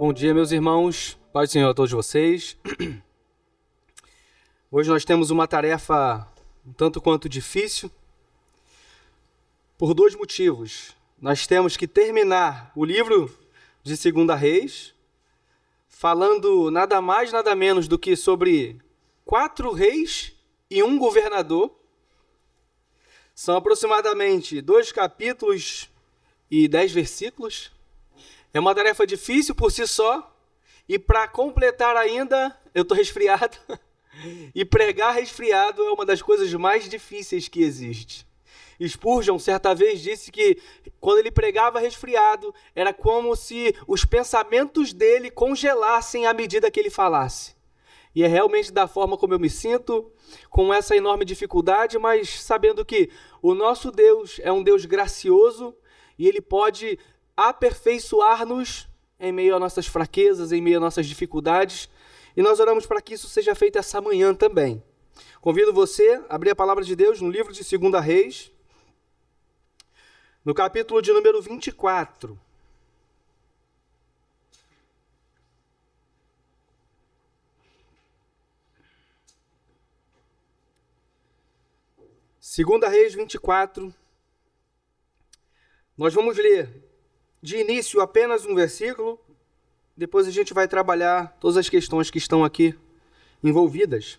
Bom dia, meus irmãos. Paz do Senhor a todos vocês. Hoje nós temos uma tarefa um tanto quanto difícil, por dois motivos. Nós temos que terminar o livro de 2 Reis, falando nada mais, nada menos do que sobre 4 reis e um governador. São aproximadamente 2 capítulos e 10 versículos. É uma tarefa difícil por si só, e para completar ainda, eu estou resfriado, e pregar resfriado é uma das coisas mais difíceis que existe. Spurgeon, certa vez, disse que quando ele pregava resfriado, era como se os pensamentos dele congelassem à medida que ele falasse. E é realmente da forma como eu me sinto, com essa enorme dificuldade, mas sabendo que o nosso Deus é um Deus gracioso e Ele pode aperfeiçoar-nos em meio às nossas fraquezas, em meio às nossas dificuldades, e nós oramos para que isso seja feito essa manhã também. Convido você a abrir a palavra de Deus no livro de 2 Reis, no capítulo de número 24. Segunda Reis 24, nós vamos ler de início apenas um versículo, depois a gente vai trabalhar todas as questões que estão aqui envolvidas.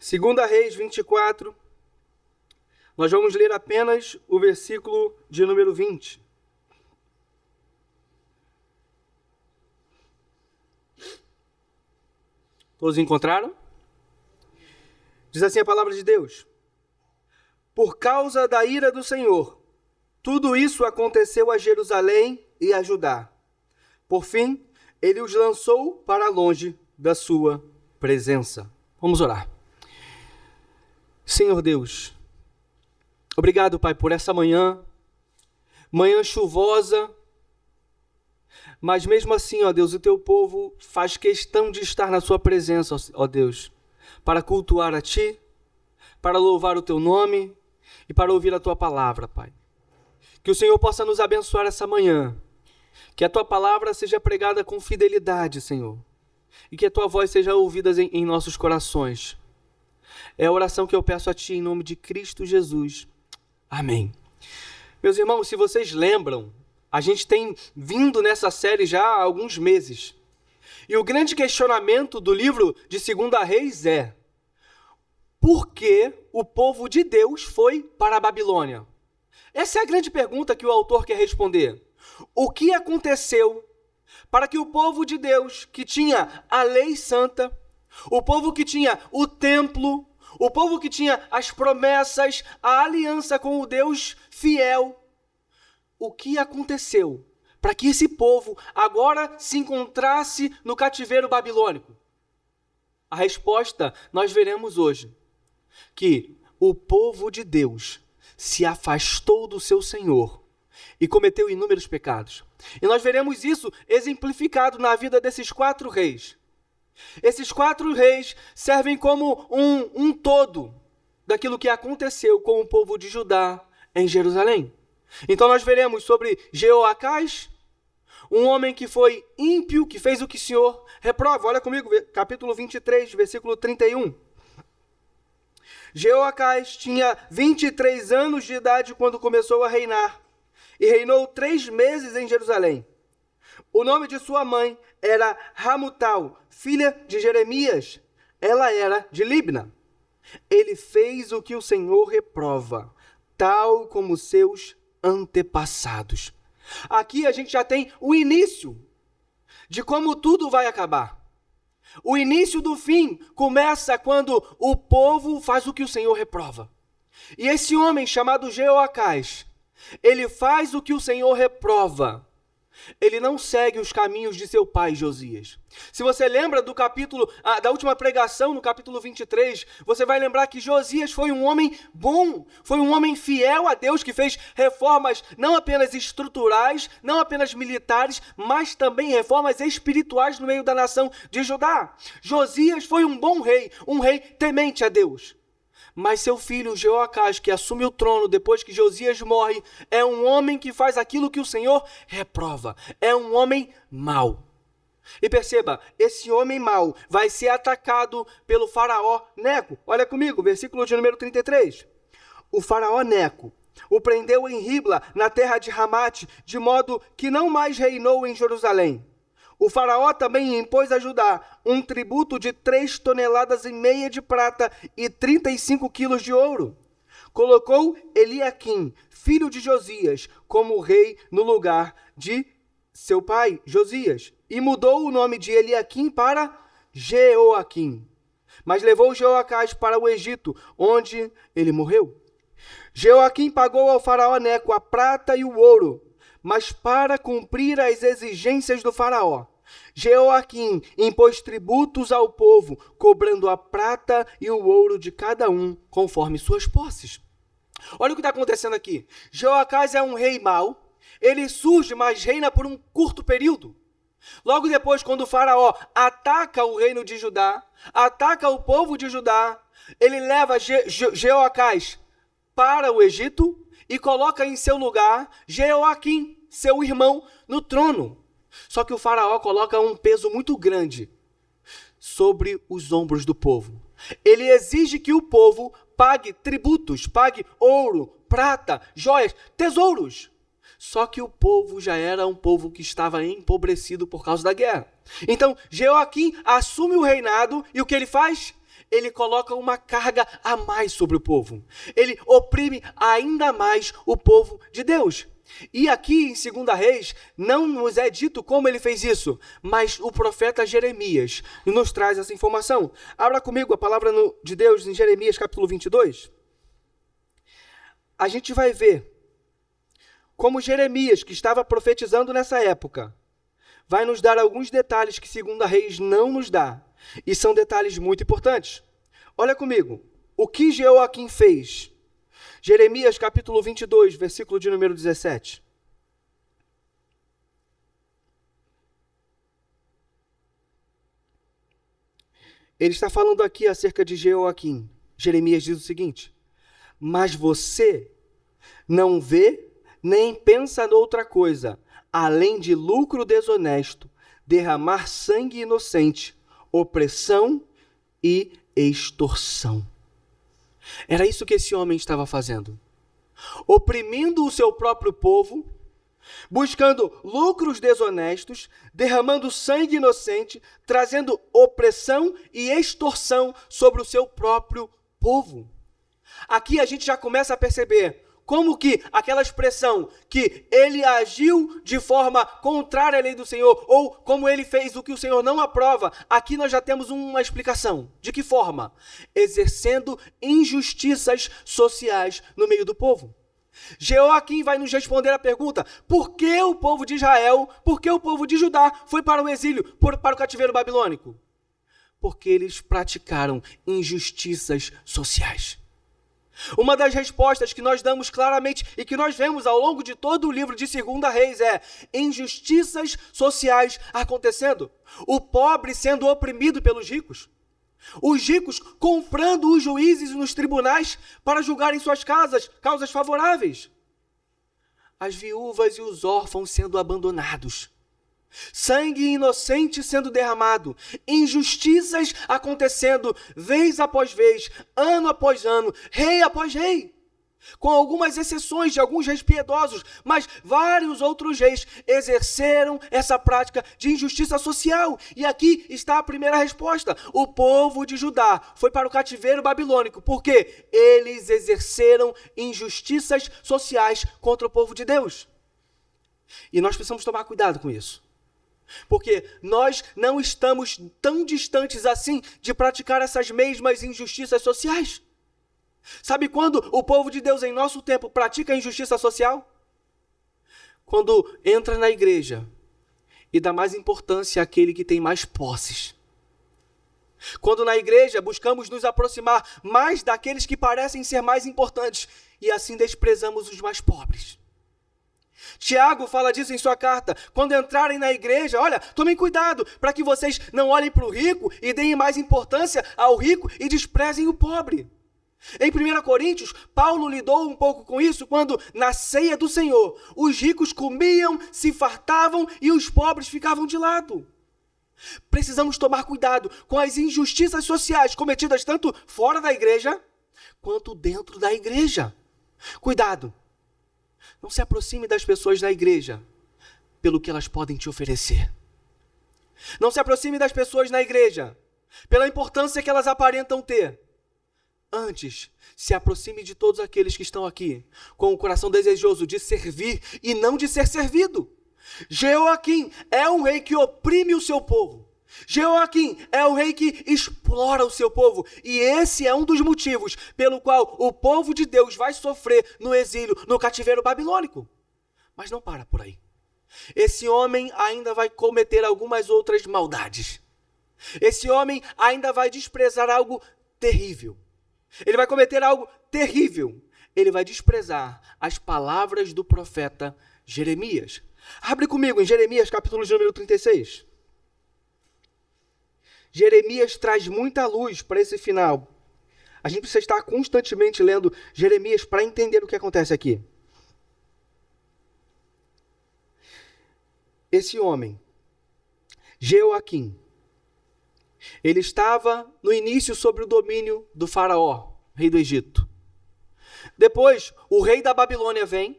2 Reis 24, nós vamos ler apenas o versículo de número 20. Todos encontraram? Diz assim a palavra de Deus: por causa da ira do Senhor, tudo isso aconteceu a Jerusalém e a Judá. Por fim, ele os lançou para longe da sua presença. Vamos orar. Senhor Deus, obrigado, Pai, por essa manhã chuvosa, mas mesmo assim, ó Deus, o teu povo faz questão de estar na sua presença, ó Deus, para cultuar a Ti, para louvar o teu nome e para ouvir a tua palavra, Pai. Que o Senhor possa nos abençoar essa manhã, que a tua palavra seja pregada com fidelidade, Senhor, e que a tua voz seja ouvida em nossos corações. É a oração que eu peço a Ti em nome de Cristo Jesus. Amém. Meus irmãos, se vocês lembram, a gente tem vindo nessa série já há alguns meses. E o grande questionamento do livro de 2 Reis é: por que o povo de Deus foi para a Babilônia? Essa é a grande pergunta que o autor quer responder. O que aconteceu para que o povo de Deus, que tinha a lei santa, o povo que tinha o templo, o povo que tinha as promessas, a aliança com o Deus fiel, o que aconteceu para que esse povo agora se encontrasse no cativeiro babilônico? A resposta nós veremos hoje, que o povo de Deus se afastou do seu Senhor e cometeu inúmeros pecados. E nós veremos isso exemplificado na vida desses 4 reis. Esses 4 reis servem como um todo daquilo que aconteceu com o povo de Judá em Jerusalém. Então nós veremos sobre Jeoacás, um homem que foi ímpio, que fez o que o Senhor reprova. Olha comigo, capítulo 23, versículo 31. Jeoacás tinha 23 anos de idade quando começou a reinar, e reinou 3 meses em Jerusalém. O nome de sua mãe era Hamutal, filha de Jeremias. Ela era de Libna. Ele fez o que o Senhor reprova, tal como seus antepassados. Aqui a gente já tem o início de como tudo vai acabar. O início do fim começa quando o povo faz o que o Senhor reprova. E esse homem chamado Jeoacás, ele faz o que o Senhor reprova. Ele não segue os caminhos de seu pai Josias. Se você lembra do capítulo, da última pregação, no capítulo 23, você vai lembrar que Josias foi um homem bom, foi um homem fiel a Deus, que fez reformas não apenas estruturais, não apenas militares, mas também reformas espirituais no meio da nação de Judá. Josias foi um bom rei, um rei temente a Deus. Mas seu filho Jeoacás, que assume o trono depois que Josias morre, é um homem que faz aquilo que o Senhor reprova. É um homem mau. E perceba, esse homem mau vai ser atacado pelo faraó Neco. Olha comigo, versículo de número 33. O faraó Neco o prendeu em Ribla, na terra de Ramate, de modo que não mais reinou em Jerusalém. O faraó também impôs a Judá um tributo de 3,5 toneladas de prata e 35 quilos de ouro. Colocou Eliaquim, filho de Josias, como rei no lugar de seu pai, Josias, e mudou o nome de Eliaquim para Jeoaquim. Mas levou Jeoacás para o Egito, onde ele morreu. Jeoaquim pagou ao faraó Neco a prata e o ouro, mas para cumprir as exigências do faraó, Jeoaquim impôs tributos ao povo, cobrando a prata e o ouro de cada um, conforme suas posses. Olha o que está acontecendo aqui. Jeoacás é um rei mau, ele surge, mas reina por um curto período. Logo depois, quando o faraó ataca o reino de Judá, ataca o povo de Judá, ele leva Jeoacás para o Egito e coloca em seu lugar Jeoaquim, seu irmão, no trono. Só que o faraó coloca um peso muito grande sobre os ombros do povo. Ele exige que o povo pague tributos, pague ouro, prata, joias, tesouros. Só que o povo já era um povo que estava empobrecido por causa da guerra. Então, Jeoaquim assume o reinado e o que ele faz? Ele coloca uma carga a mais sobre o povo. Ele oprime ainda mais o povo de Deus. E aqui em 2 Reis, não nos é dito como ele fez isso, mas o profeta Jeremias nos traz essa informação. Abra comigo a palavra de Deus em Jeremias capítulo 22. A gente vai ver como Jeremias, que estava profetizando nessa época, vai nos dar alguns detalhes que 2 Reis não nos dá. E são detalhes muito importantes. Olha comigo, o que Jeoaquim fez? Jeremias capítulo 22, versículo de número 17. Ele está falando aqui acerca de Jeoaquim. Jeremias diz o seguinte: mas você não vê nem pensa noutra coisa, além de lucro desonesto, derramar sangue inocente, opressão e extorsão. Era isso que esse homem estava fazendo. Oprimindo o seu próprio povo, buscando lucros desonestos, derramando sangue inocente, trazendo opressão e extorsão sobre o seu próprio povo. Aqui a gente já começa a perceber como que aquela expressão que ele agiu de forma contrária à lei do Senhor, ou como ele fez o que o Senhor não aprova, aqui nós já temos uma explicação. De que forma? Exercendo injustiças sociais no meio do povo. Jeoaquim vai nos responder a pergunta: por que o povo de Israel, por que o povo de Judá foi para o exílio, para o cativeiro babilônico? Porque eles praticaram injustiças sociais. Uma das respostas que nós damos claramente e que nós vemos ao longo de todo o livro de 2 Reis é injustiças sociais acontecendo. O pobre sendo oprimido pelos ricos. Os ricos comprando os juízes nos tribunais para julgarem suas causas favoráveis. As viúvas e os órfãos sendo abandonados. Sangue inocente sendo derramado, injustiças acontecendo vez após vez, ano após ano, rei após rei. Com algumas exceções de alguns reis piedosos, mas vários outros reis exerceram essa prática de injustiça social. E aqui está a primeira resposta. O povo de Judá foi para o cativeiro babilônico, porque eles exerceram injustiças sociais contra o povo de Deus. E nós precisamos tomar cuidado com isso. Porque nós não estamos tão distantes assim de praticar essas mesmas injustiças sociais. Sabe quando o povo de Deus em nosso tempo pratica injustiça social? Quando entra na igreja e dá mais importância àquele que tem mais posses. Quando na igreja buscamos nos aproximar mais daqueles que parecem ser mais importantes e assim desprezamos os mais pobres. Tiago fala disso em sua carta. Quando entrarem na igreja, olha, tomem cuidado para que vocês não olhem para o rico e deem mais importância ao rico e desprezem o pobre. Em 1 Coríntios, Paulo lidou um pouco com isso quando, na ceia do Senhor, os ricos comiam, se fartavam e os pobres ficavam de lado. Precisamos tomar cuidado com as injustiças sociais cometidas tanto fora da igreja quanto dentro da igreja. Cuidado! Não se aproxime das pessoas da igreja pelo que elas podem te oferecer. Não se aproxime das pessoas na igreja pela importância que elas aparentam ter. Antes, se aproxime de todos aqueles que estão aqui com o coração desejoso de servir e não de ser servido. Jeoaquim é um rei que oprime o seu povo. Jeoaquim é um rei que explora o seu povo. E esse é um dos motivos pelo qual o povo de Deus vai sofrer no exílio, no cativeiro babilônico. Mas não para por aí. Esse homem ainda vai cometer algumas outras maldades. Esse homem ainda vai desprezar algo terrível. Ele vai cometer algo terrível. Ele vai desprezar as palavras do profeta Jeremias. Abre comigo em Jeremias, capítulo de número 36. Jeremias traz muita luz para esse final. A gente precisa estar constantemente lendo Jeremias para entender o que acontece aqui. Esse homem, Jeoaquim, ele estava no início sobre o domínio do faraó, rei do Egito. Depois, o rei da Babilônia vem,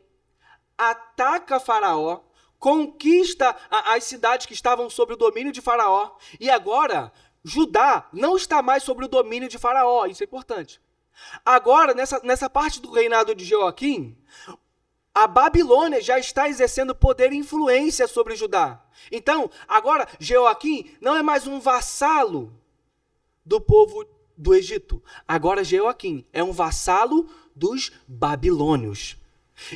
ataca faraó, conquista as cidades que estavam sob o domínio de faraó, e agora Judá não está mais sobre o domínio de faraó, isso é importante. Agora, nessa parte do reinado de Jeoaquim, a Babilônia já está exercendo poder e influência sobre Judá. Então, agora, Jeoaquim não é mais um vassalo do povo do Egito. Agora, Jeoaquim é um vassalo dos babilônios.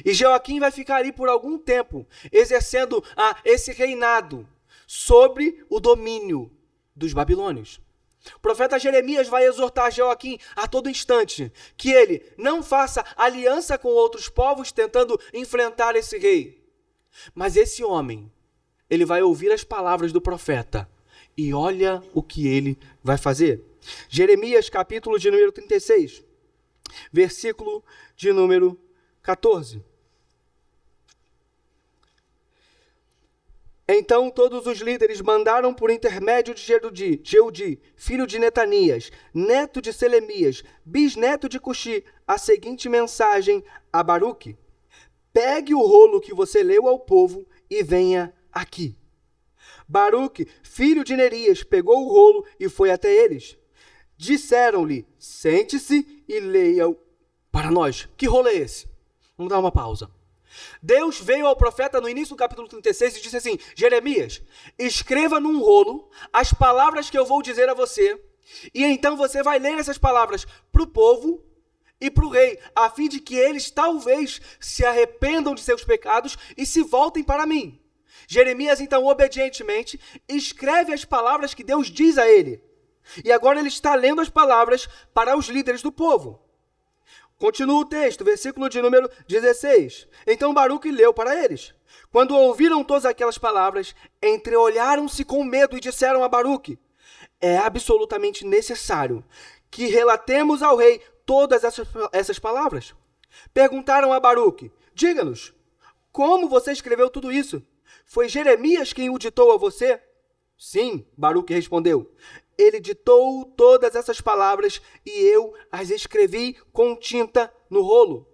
E Jeoaquim vai ficar ali por algum tempo, exercendo esse reinado sobre o domínio dos babilônios. O profeta Jeremias vai exortar Jeoaquim a todo instante que ele não faça aliança com outros povos tentando enfrentar esse rei. Mas esse homem, ele vai ouvir as palavras do profeta e olha o que ele vai fazer. Jeremias, capítulo de número 36, versículo de número 14. Então todos os líderes mandaram por intermédio de Jeudi, filho de Netanias, neto de Selemias, bisneto de Cuxi, a seguinte mensagem a Baruque: pegue o rolo que você leu ao povo e venha aqui. Baruque, filho de Nerias, pegou o rolo e foi até eles. Disseram-lhe: sente-se e leia para nós. Que rolo é esse? Vamos dar uma pausa. Deus veio ao profeta no início do capítulo 36 e disse assim: Jeremias, escreva num rolo as palavras que eu vou dizer a você, e então você vai ler essas palavras para o povo e para o rei, a fim de que eles talvez se arrependam de seus pecados e se voltem para mim. Jeremias, então, obedientemente, escreve as palavras que Deus diz a ele. E agora ele está lendo as palavras para os líderes do povo. Continua o texto, versículo de número 16. Então Baruque leu para eles. Quando ouviram todas aquelas palavras, entreolharam-se com medo e disseram a Baruque: é absolutamente necessário que relatemos ao rei todas essas palavras. Perguntaram a Baruque: diga-nos, como você escreveu tudo isso? Foi Jeremias quem o ditou a você? Sim, Baruque respondeu. Ele ditou todas essas palavras e eu as escrevi com tinta no rolo.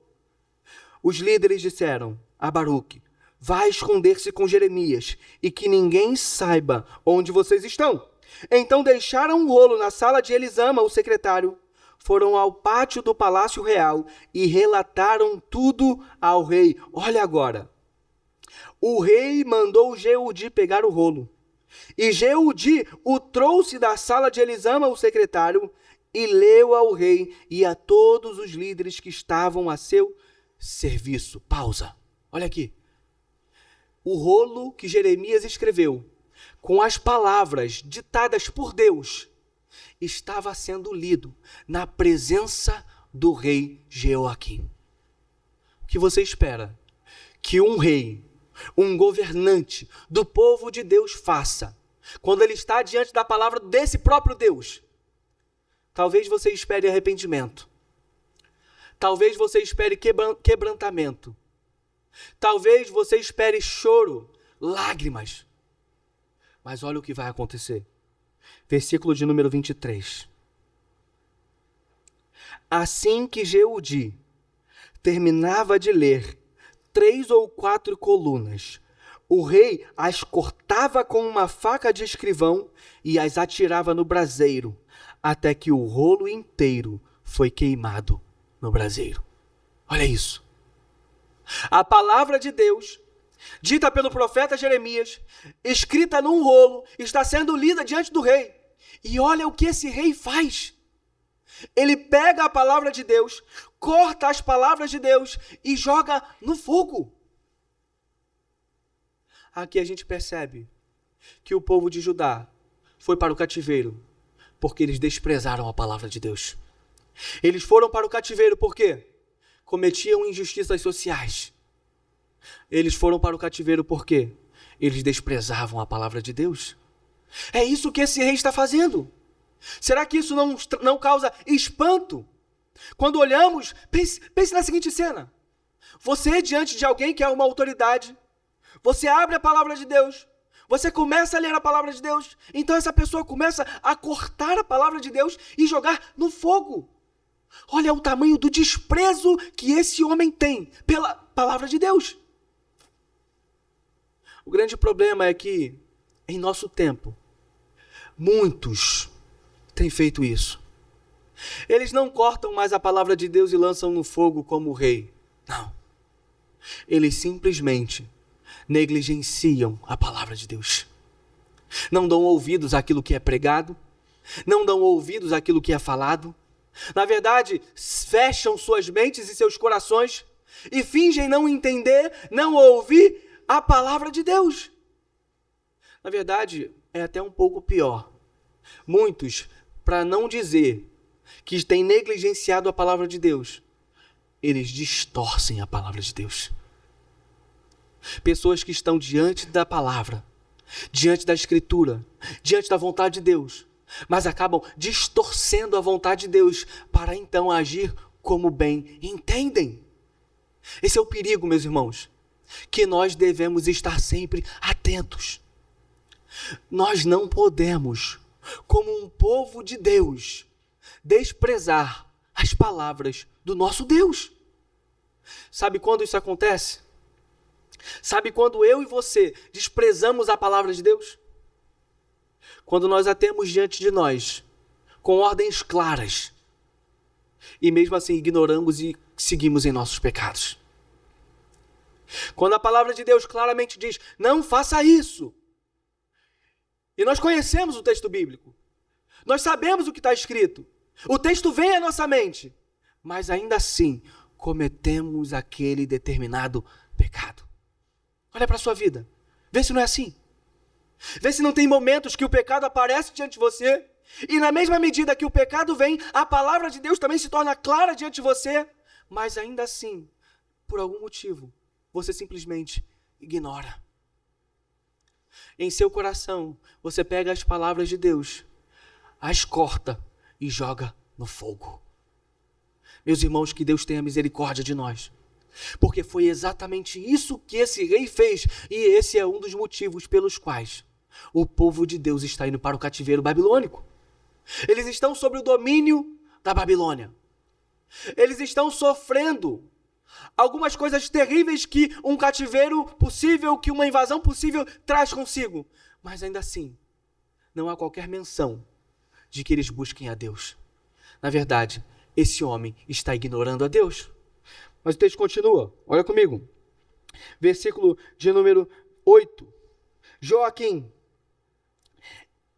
Os líderes disseram a Baruque: vá esconder-se com Jeremias e que ninguém saiba onde vocês estão. Então deixaram o rolo na sala de Elisama, o secretário, foram ao pátio do palácio real e relataram tudo ao rei. Olha agora. O rei mandou Jeudi pegar o rolo. E Jeudi o trouxe da sala de Elisama, o secretário, e leu ao rei e a todos os líderes que estavam a seu serviço. Pausa. Olha aqui. O rolo que Jeremias escreveu, com as palavras ditadas por Deus, estava sendo lido na presença do rei Jeoaquim. O que você espera que um rei, um governante do povo de Deus faça quando ele está diante da palavra desse próprio Deus? Talvez você espere arrependimento. Talvez você espere quebrantamento. Talvez você espere choro, lágrimas. Mas olha o que vai acontecer. Versículo de número 23. Assim que Jeudi terminava de ler 3 ou 4 colunas, o rei as cortava com uma faca de escrivão e as atirava no braseiro, até que o rolo inteiro foi queimado no braseiro. Olha isso. A palavra de Deus, dita pelo profeta Jeremias, escrita num rolo, está sendo lida diante do rei. E olha o que esse rei faz. Ele pega a palavra de Deus, corta as palavras de Deus e joga no fogo. Aqui a gente percebe que o povo de Judá foi para o cativeiro porque eles desprezaram a palavra de Deus. Eles foram para o cativeiro porque cometiam injustiças sociais. Eles foram para o cativeiro porque eles desprezavam a palavra de Deus. É isso que esse rei está fazendo. Será que isso não causa espanto? Quando olhamos, pense na seguinte cena. Você diante de alguém que é uma autoridade, você abre a palavra de Deus, você começa a ler a palavra de Deus, então essa pessoa começa a cortar a palavra de Deus e jogar no fogo. Olha o tamanho do desprezo que esse homem tem pela palavra de Deus. O grande problema é que, em nosso tempo, muitos têm feito isso. Eles não cortam mais a palavra de Deus e lançam no fogo como o rei. Não. Eles simplesmente negligenciam a palavra de Deus. Não dão ouvidos àquilo que é pregado. Não dão ouvidos àquilo que é falado. Na verdade, fecham suas mentes e seus corações e fingem não entender, não ouvir a palavra de Deus. Na verdade, é até um pouco pior. Muitos, para não dizer que têm negligenciado a palavra de Deus, eles distorcem a palavra de Deus. Pessoas que estão diante da palavra, diante da Escritura, diante da vontade de Deus, mas acabam distorcendo a vontade de Deus para então agir como bem entendem. Esse é o perigo, meus irmãos, que nós devemos estar sempre atentos. Nós não podemos, como um povo de Deus, desprezar as palavras do nosso Deus. Sabe quando isso acontece? Sabe quando eu e você desprezamos a palavra de Deus? Quando nós a temos diante de nós, com ordens claras, e mesmo assim ignoramos e seguimos em nossos pecados. Quando a palavra de Deus claramente diz, não faça isso. E nós conhecemos o texto bíblico. Nós sabemos o que está escrito. O texto vem à nossa mente. Mas ainda assim, cometemos aquele determinado pecado. Olha para a sua vida. Vê se não é assim. Vê se não tem momentos que o pecado aparece diante de você. E na mesma medida que o pecado vem, a palavra de Deus também se torna clara diante de você. Mas ainda assim, por algum motivo, você simplesmente ignora. Em seu coração, você pega as palavras de Deus, as corta e joga no fogo. Meus irmãos, que Deus tenha misericórdia de nós. Porque foi exatamente isso que esse rei fez. E esse é um dos motivos pelos quais o povo de Deus está indo para o cativeiro babilônico. Eles estão sob o domínio da Babilônia. Eles estão sofrendo algumas coisas terríveis que um cativeiro possível, que uma invasão possível traz consigo. Mas ainda assim, não há qualquer menção de que eles busquem a Deus. Na verdade, esse homem está ignorando a Deus. Mas o texto continua. Olha comigo. Versículo de número 8. Joaquim,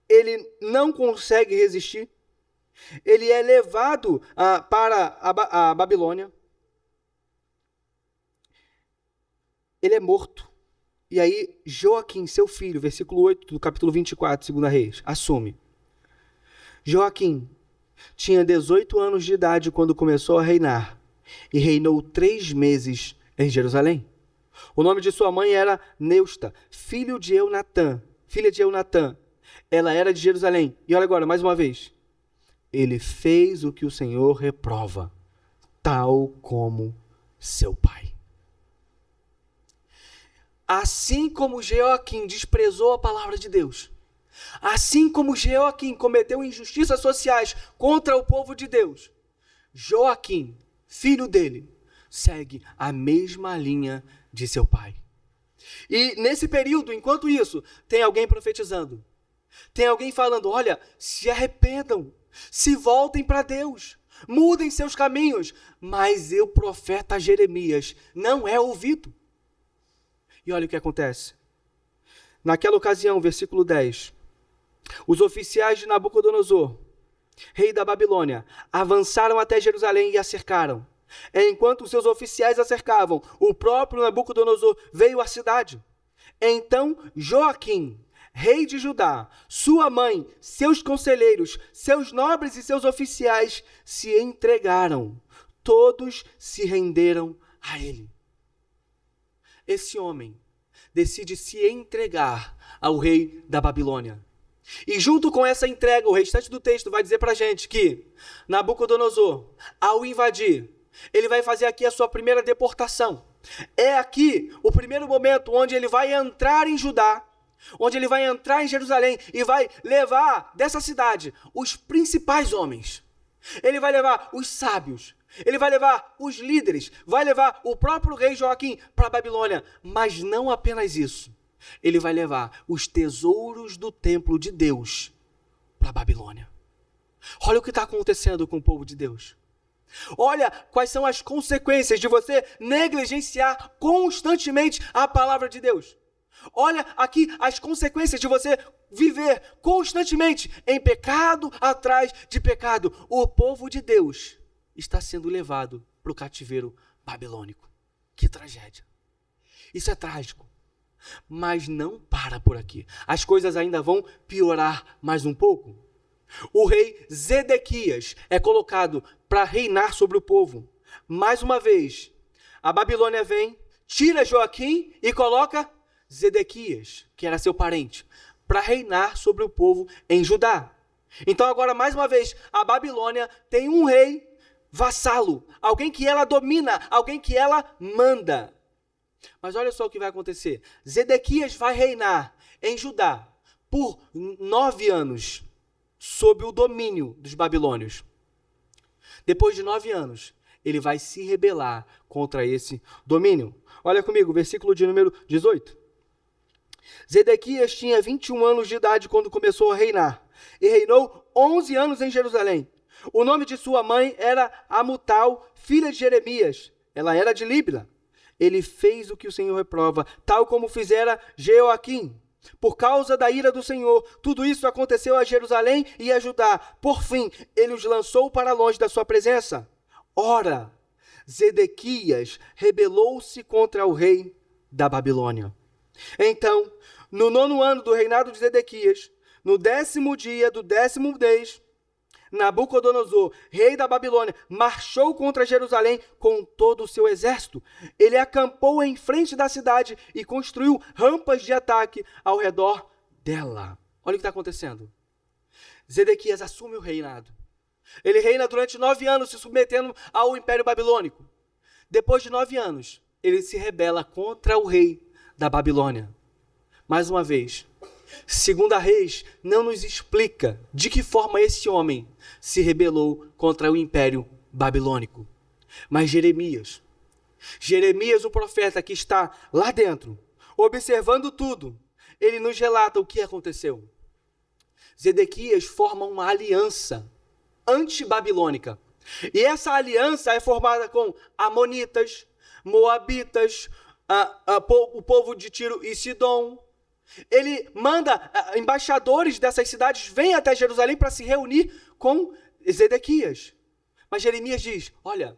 ele não consegue resistir. Ele é levado para a Babilônia. Ele é morto. E aí, Joaquim, seu filho, versículo 8 do capítulo 24, 2 Reis, assume. Joaquim tinha 18 anos de idade quando começou a reinar e reinou 3 meses em Jerusalém. O nome de sua mãe era Neusta, filha de Eunatã. Ela era de Jerusalém. E olha agora, mais uma vez. Ele fez o que o Senhor reprova, tal como seu pai. Assim como Joaquim desprezou a palavra de Deus, Assim como Jeoaquim cometeu injustiças sociais contra o povo de Deus, Joaquim, filho dele, segue a mesma linha de seu pai. E nesse período, enquanto isso, tem alguém profetizando. Tem alguém falando, olha, se arrependam, se voltem para Deus, mudem seus caminhos. Mas o profeta Jeremias não é ouvido. E olha o que acontece. Naquela ocasião, versículo 10, os oficiais de Nabucodonosor, rei da Babilônia, avançaram até Jerusalém e a cercaram. Enquanto seus oficiais a cercavam, o próprio Nabucodonosor veio à cidade. Então Joaquim, rei de Judá, sua mãe, seus conselheiros, seus nobres e seus oficiais se entregaram. Todos se renderam a ele. Esse homem decide se entregar ao rei da Babilônia. E junto com essa entrega, o restante do texto vai dizer para a gente que Nabucodonosor, ao invadir, ele vai fazer aqui a sua primeira deportação. É aqui o primeiro momento onde ele vai entrar em Judá, onde ele vai entrar em Jerusalém e vai levar dessa cidade os principais homens. Ele vai levar os sábios, ele vai levar os líderes, vai levar o próprio rei Joaquim para a Babilônia. Mas não apenas isso, ele vai levar os tesouros do templo de Deus para a Babilônia. Olha o que está acontecendo com o povo de Deus. Olha quais são as consequências de você negligenciar constantemente a palavra de Deus. Olha aqui as consequências de você viver constantemente em pecado atrás de pecado. O povo de Deus está sendo levado para o cativeiro babilônico. Que tragédia. Isso é trágico. Mas não para por aqui. As coisas ainda vão piorar mais um pouco. O rei Zedequias é colocado para reinar sobre o povo. Mais uma vez, a Babilônia vem, tira Joaquim e coloca Zedequias, que era seu parente, para reinar sobre o povo em Judá. Então agora, mais uma vez, a Babilônia tem um rei vassalo, alguém que ela domina, alguém que ela manda. Mas olha só o que vai acontecer. Zedequias vai reinar em Judá por 9 anos, sob o domínio dos babilônios. Depois de 9 anos, ele vai se rebelar contra esse domínio. Olha comigo, versículo de número 18. Zedequias tinha 21 anos de idade quando começou a reinar, e reinou 11 anos em Jerusalém. O nome de sua mãe era Amutal, filha de Jeremias. Ela era de Líbna. Ele fez o que o Senhor reprova, tal como fizera Jeoaquim. Por causa da ira do Senhor, tudo isso aconteceu a Jerusalém e a Judá. Por fim, ele os lançou para longe da sua presença. Ora, Zedequias rebelou-se contra o rei da Babilônia. Então, no 9º ano do reinado de Zedequias, no 10º dia do 10º mês, Nabucodonosor, rei da Babilônia, marchou contra Jerusalém com todo o seu exército. Ele acampou em frente da cidade e construiu rampas de ataque ao redor dela. Olha o que está acontecendo. Zedequias assume o reinado. Ele reina durante 9 anos, se submetendo ao Império Babilônico. Depois de 9 anos, ele se rebela contra o rei da Babilônia. Mais uma vez, 2 Reis não nos explica de que forma esse homem se rebelou contra o Império Babilônico. Mas Jeremias, o profeta que está lá dentro, observando tudo, ele nos relata o que aconteceu. Zedequias forma uma aliança anti-babilônica. E essa aliança é formada com amonitas, moabitas, o povo de Tiro e Sidom. Ele manda embaixadores dessas cidades vêm até Jerusalém para se reunir com Zedequias. Mas Jeremias diz, olha,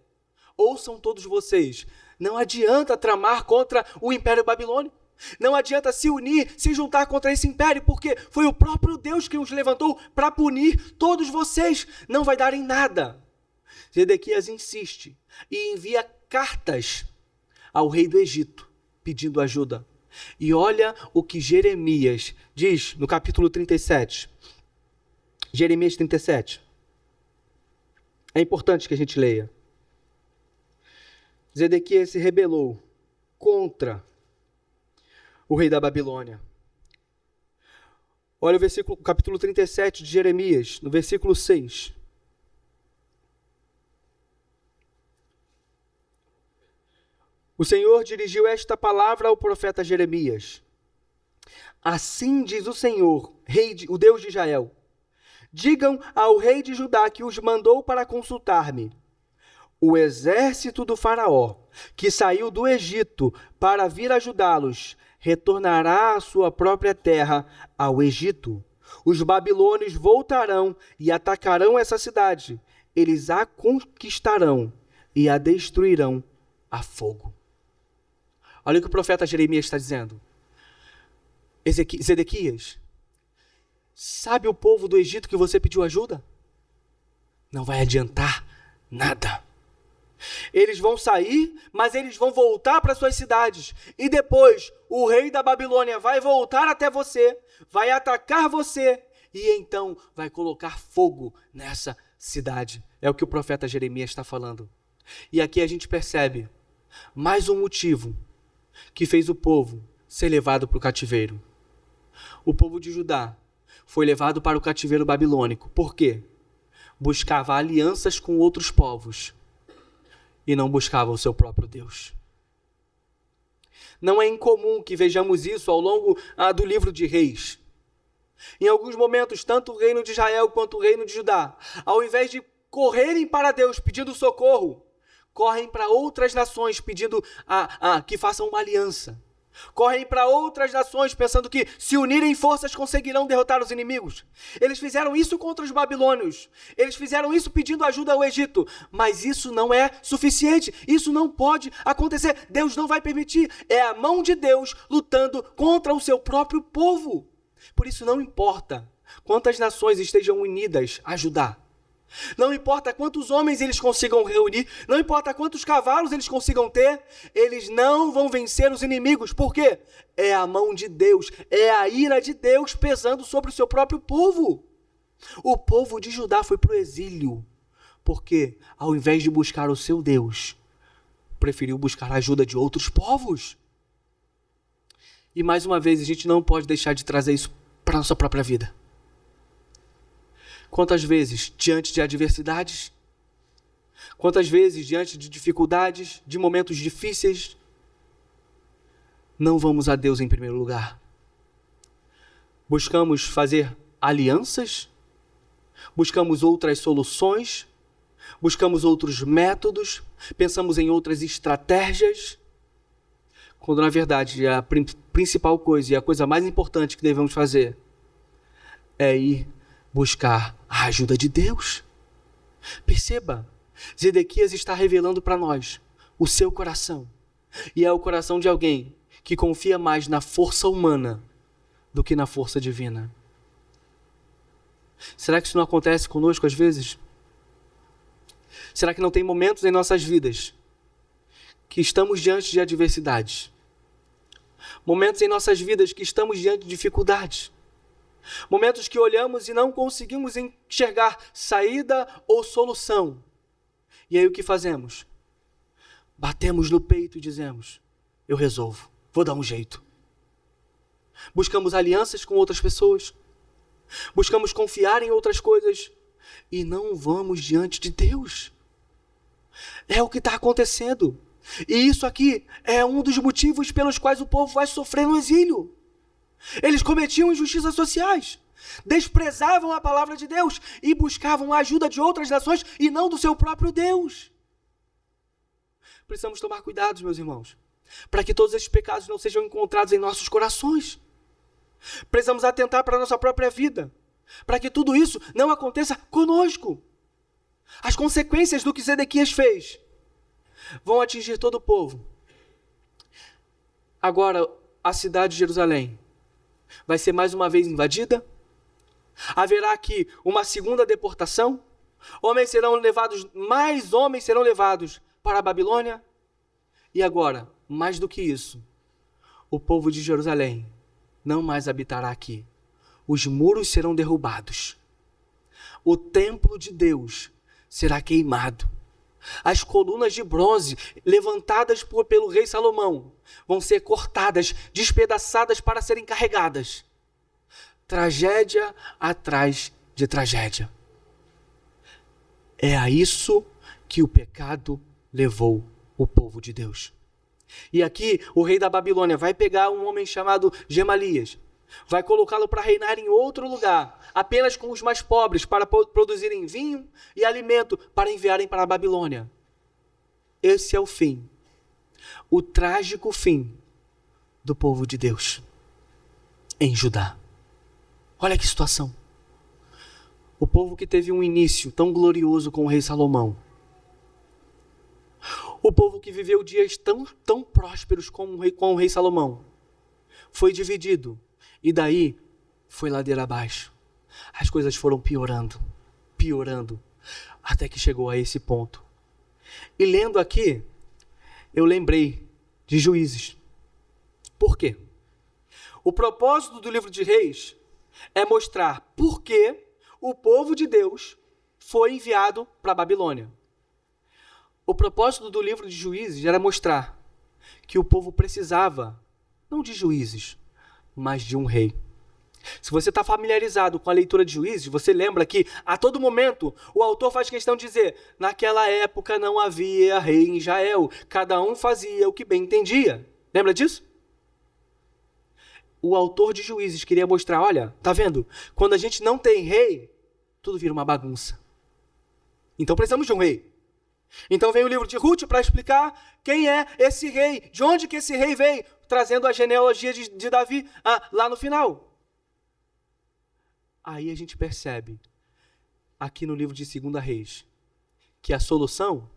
ouçam todos vocês, não adianta tramar contra o Império Babilônico. Não adianta se unir, se juntar contra esse império, porque foi o próprio Deus que os levantou para punir todos vocês. Não vai dar em nada. Zedequias insiste e envia cartas ao rei do Egito, pedindo ajuda. E olha o que Jeremias diz no capítulo 37. Jeremias 37. É importante que a gente leia. Zedequias se rebelou contra o rei da Babilônia. Olha o capítulo 37 de Jeremias, no versículo 6. O Senhor dirigiu esta palavra ao profeta Jeremias. Assim diz o Senhor, o Deus de Israel: digam ao rei de Judá que os mandou para consultar-me. O exército do faraó, que saiu do Egito para vir ajudá-los, retornará à sua própria terra, ao Egito. Os babilônios voltarão e atacarão essa cidade. Eles a conquistarão e a destruirão a fogo. Olha o que o profeta Jeremias está dizendo. Zedequias, sabe o povo do Egito que você pediu ajuda? Não vai adiantar nada. Eles vão sair, mas eles vão voltar para suas cidades. E depois o rei da Babilônia vai voltar até você, vai atacar você e então vai colocar fogo nessa cidade. É o que o profeta Jeremias está falando. E aqui a gente percebe mais um motivo que fez o povo ser levado para o cativeiro. O povo de Judá foi levado para o cativeiro babilônico. Por quê? Buscava alianças com outros povos e não buscava o seu próprio Deus. Não é incomum que vejamos isso ao longo do livro de Reis. Em alguns momentos, tanto o reino de Israel quanto o reino de Judá, ao invés de correrem para Deus pedindo socorro, correm para outras nações pedindo que façam uma aliança. Correm para outras nações pensando que se unirem forças conseguirão derrotar os inimigos. Eles fizeram isso contra os babilônios. Eles fizeram isso pedindo ajuda ao Egito. Mas isso não é suficiente. Isso não pode acontecer. Deus não vai permitir. É a mão de Deus lutando contra o seu próprio povo. Por isso não importa quantas nações estejam unidas a ajudar. Não importa quantos homens eles consigam reunir, não importa quantos cavalos eles consigam ter, eles não vão vencer os inimigos. Por quê? É a mão de Deus, é a ira de Deus pesando sobre o seu próprio povo. O povo de Judá foi para o exílio, porque ao invés de buscar o seu Deus, preferiu buscar a ajuda de outros povos. E mais uma vez, a gente não pode deixar de trazer isso para a nossa própria vida. Quantas vezes, diante de adversidades, quantas vezes, diante de dificuldades, de momentos difíceis, não vamos a Deus em primeiro lugar? Buscamos fazer alianças, buscamos outras soluções, buscamos outros métodos, pensamos em outras estratégias, quando na verdade a principal coisa e a coisa mais importante que devemos fazer é ir buscar a ajuda de Deus. Perceba, Zedequias está revelando para nós o seu coração. E é o coração de alguém que confia mais na força humana do que na força divina. Será que isso não acontece conosco às vezes? Será que não tem momentos em nossas vidas que estamos diante de adversidades? Momentos em nossas vidas que estamos diante de dificuldades? Momentos que olhamos e não conseguimos enxergar saída ou solução. E aí o que fazemos? Batemos no peito e dizemos: eu resolvo, vou dar um jeito. Buscamos alianças com outras pessoas. Buscamos confiar em outras coisas. E não vamos diante de Deus. É o que está acontecendo. E isso aqui é um dos motivos pelos quais o povo vai sofrer no exílio. Eles cometiam injustiças sociais, desprezavam a palavra de Deus e buscavam a ajuda de outras nações e não do seu próprio Deus. Precisamos tomar cuidado, meus irmãos, para que todos esses pecados não sejam encontrados em nossos corações. Precisamos atentar para a nossa própria vida, para que tudo isso não aconteça conosco. As consequências do que Zedequias fez vão atingir todo o povo. Agora, a cidade de Jerusalém vai ser mais uma vez invadida? Haverá aqui uma segunda deportação? Mais homens serão levados para a Babilônia? E agora, mais do que isso, o povo de Jerusalém não mais habitará aqui. Os muros serão derrubados. O templo de Deus será queimado. As colunas de bronze levantadas pelo rei Salomão vão ser cortadas, despedaçadas para serem carregadas. tragédia atrás de tragédia. É a isso que o pecado levou o povo de Deus. E aqui o rei da Babilônia vai pegar um homem chamado Gemalias, vai colocá-lo para reinar em outro lugar, apenas com os mais pobres, para produzirem vinho e alimento para enviarem para a Babilônia. Esse é o fim, o trágico fim do povo de Deus em Judá. Olha que situação. O povo que teve um início tão glorioso com o rei Salomão. O povo que viveu dias tão prósperos com o rei Salomão. Foi dividido. E daí foi ladeira abaixo. As coisas foram piorando. Até que chegou a esse ponto. E lendo aqui, eu lembrei de Juízes. Por quê? O propósito do livro de Reis é mostrar por que o povo de Deus foi enviado para a Babilônia. O propósito do livro de Juízes era mostrar que o povo precisava, não de juízes, mas de um rei. Se você está familiarizado com a leitura de Juízes, você lembra que a todo momento o autor faz questão de dizer: naquela época não havia rei em Israel, cada um fazia o que bem entendia. Lembra disso? O autor de Juízes queria mostrar: olha, tá vendo? Quando a gente não tem rei, tudo vira uma bagunça. Então precisamos de um rei. Então vem o livro de Ruth para explicar quem é esse rei, de onde que esse rei veio, trazendo a genealogia de Davi lá no final. Aí a gente percebe, aqui no livro de 2 Reis, que a solução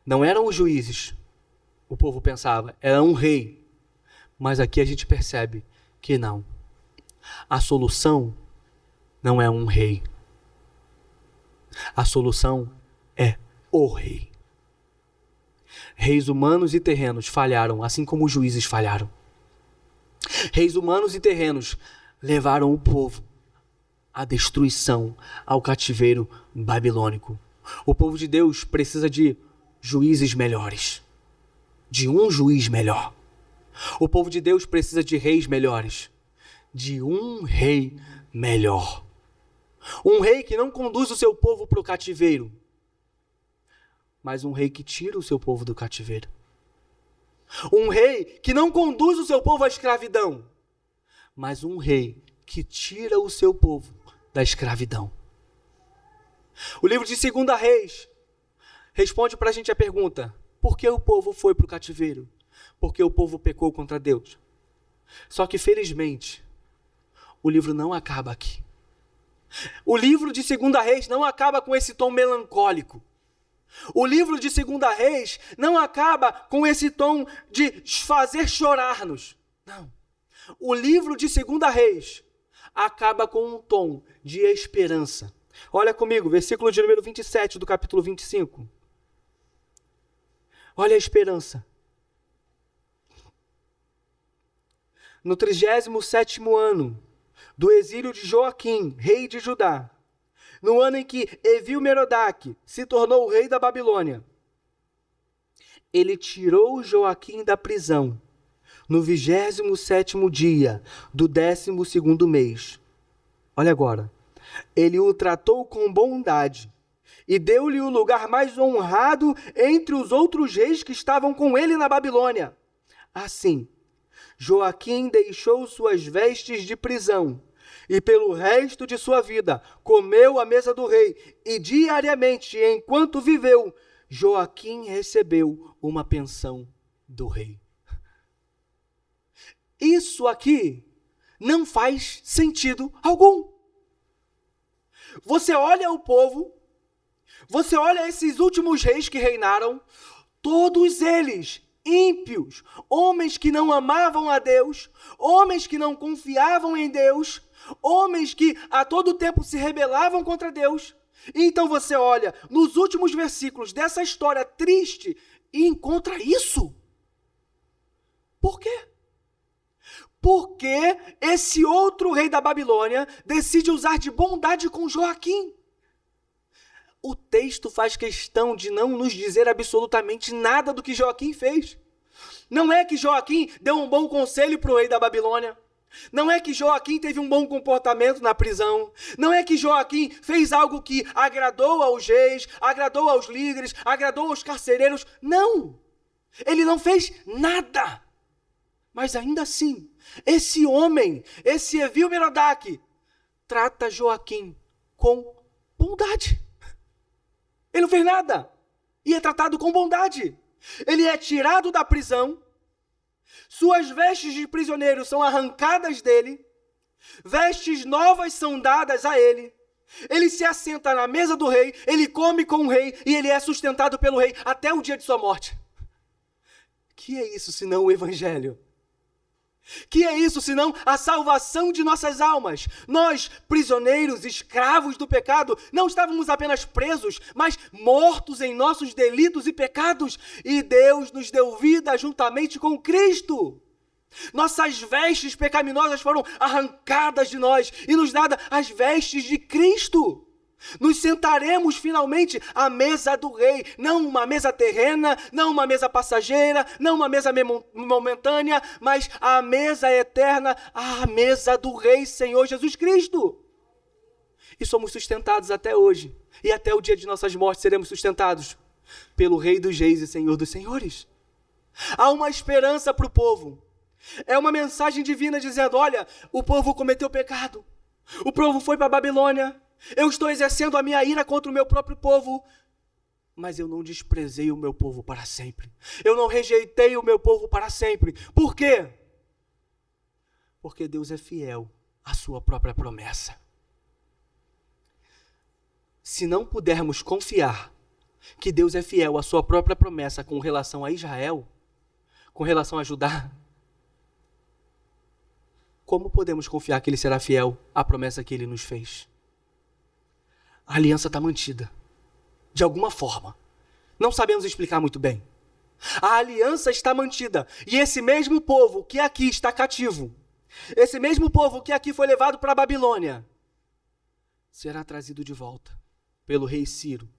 não eram os juízes, o povo pensava, era um rei. Mas aqui a gente percebe que não. A solução não é um rei. A solução é o rei. Reis humanos e terrenos falharam, assim como os juízes falharam. Reis humanos e terrenos levaram o povo à destruição, ao cativeiro babilônico. O povo de Deus precisa de juízes melhores, de um juiz melhor. O povo de Deus precisa de reis melhores, de um rei melhor. Um rei que não conduz o seu povo para o cativeiro, mas um rei que tira o seu povo do cativeiro. Um rei que não conduz o seu povo à escravidão, mas um rei que tira o seu povo da escravidão. O livro de 2 Reis responde para a gente a pergunta: por que o povo foi para o cativeiro? Porque o povo pecou contra Deus. Só que, felizmente, o livro não acaba aqui. O livro de 2 Reis não acaba com esse tom melancólico. O livro de 2 Reis não acaba com esse tom de fazer chorar-nos. Não. O livro de 2 Reis acaba com um tom de esperança. Olha comigo, versículo de número 27 do capítulo 25. Olha a esperança. No 37º ano do exílio de Joaquim, rei de Judá, no ano em que Evil-Merodach se tornou rei da Babilônia, ele tirou Joaquim da prisão no 27º dia do 12º mês. Olha agora. Ele o tratou com bondade e deu-lhe o lugar mais honrado entre os outros reis que estavam com ele na Babilônia. Assim, Joaquim deixou suas vestes de prisão e pelo resto de sua vida comeu à mesa do rei, e diariamente, enquanto viveu, Joaquim recebeu uma pensão do rei. Isso aqui não faz sentido algum. Você olha o povo, você olha esses últimos reis que reinaram, todos eles ímpios, homens que não amavam a Deus, homens que não confiavam em Deus, homens que a todo tempo se rebelavam contra Deus. E então você olha nos últimos versículos dessa história triste e encontra isso. Por quê? Porque esse outro rei da Babilônia decide usar de bondade com Joaquim. O texto faz questão de não nos dizer absolutamente nada do que Joaquim fez. Não é que Joaquim deu um bom conselho para o rei da Babilônia. Não é que Joaquim teve um bom comportamento na prisão. Não é que Joaquim fez algo que agradou aos reis, agradou aos líderes, agradou aos carcereiros. Não! Ele não fez nada. Mas ainda assim, esse homem, esse Evil-Merodach, trata Joaquim com bondade. Ele não fez nada. E é tratado com bondade. Ele é tirado da prisão. Suas vestes de prisioneiro são arrancadas dele. Vestes novas são dadas a ele. Ele se assenta na mesa do rei. Ele come com o rei. E ele é sustentado pelo rei até o dia de sua morte. Que é isso senão o evangelho? Que é isso senão a salvação de nossas almas? Nós, prisioneiros, escravos do pecado, não estávamos apenas presos, mas mortos em nossos delitos e pecados, e Deus nos deu vida juntamente com Cristo. Nossas vestes pecaminosas foram arrancadas de nós e nos dadas as vestes de Cristo. Nos sentaremos finalmente à mesa do rei, não uma mesa terrena, não uma mesa passageira, não uma mesa momentânea, mas a mesa eterna, a mesa do rei Senhor Jesus Cristo. E somos sustentados até hoje, e até o dia de nossas mortes seremos sustentados pelo Rei dos Reis e Senhor dos Senhores. Há uma esperança para o povo. É uma mensagem divina dizendo, olha, o povo cometeu pecado, o povo foi para a Babilônia, eu estou exercendo a minha ira contra o meu próprio povo, mas eu não desprezei o meu povo para sempre. Eu não rejeitei o meu povo para sempre. Por quê? Porque Deus é fiel à sua própria promessa. Se não pudermos confiar que Deus é fiel à sua própria promessa com relação a Israel, com relação a Judá, como podemos confiar que Ele será fiel à promessa que Ele nos fez? A aliança está mantida, de alguma forma. Não sabemos explicar muito bem. A aliança está mantida. E esse mesmo povo que aqui está cativo, esse mesmo povo que aqui foi levado para a Babilônia, será trazido de volta pelo rei Ciro,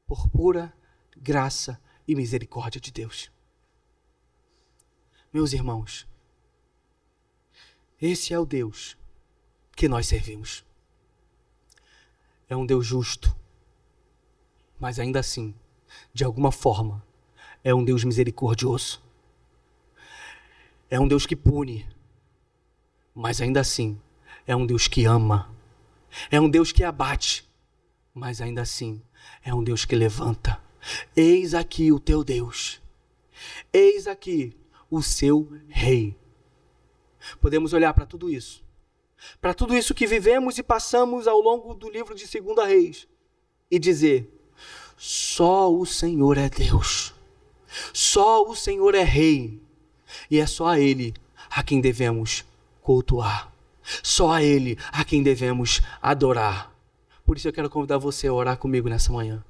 por pura graça e misericórdia de Deus. Meus irmãos, esse é o Deus que nós servimos. É um Deus justo, mas ainda assim, de alguma forma, é um Deus misericordioso. É um Deus que pune, mas ainda assim, é um Deus que ama. É um Deus que abate, mas ainda assim, é um Deus que levanta. Eis aqui o teu Deus. Eis aqui o seu Rei. Podemos olhar para tudo isso que vivemos e passamos ao longo do livro de 2 Reis, e dizer, só o Senhor é Deus, só o Senhor é Rei, e é só a Ele a quem devemos cultuar, só a Ele a quem devemos adorar. Por isso eu quero convidar você a orar comigo nessa manhã.